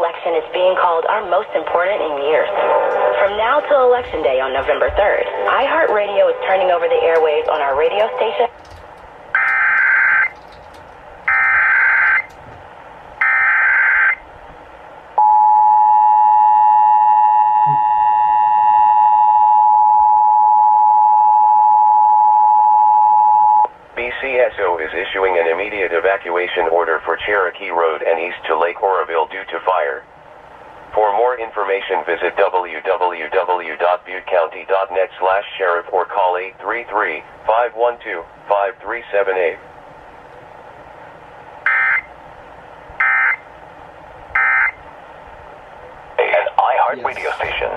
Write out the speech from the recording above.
election is being called our most important in years. From now till Election Day on November 3rd, iHeartRadio is turning over the airwaves on our radio station. BCSO is issuing an immediate evacuation order for Cherokee Road and east to Lake Oroville due to fire. For more information, visit www.buttecounty.net/sheriff or call 833-512-5378. An iHeart radio station.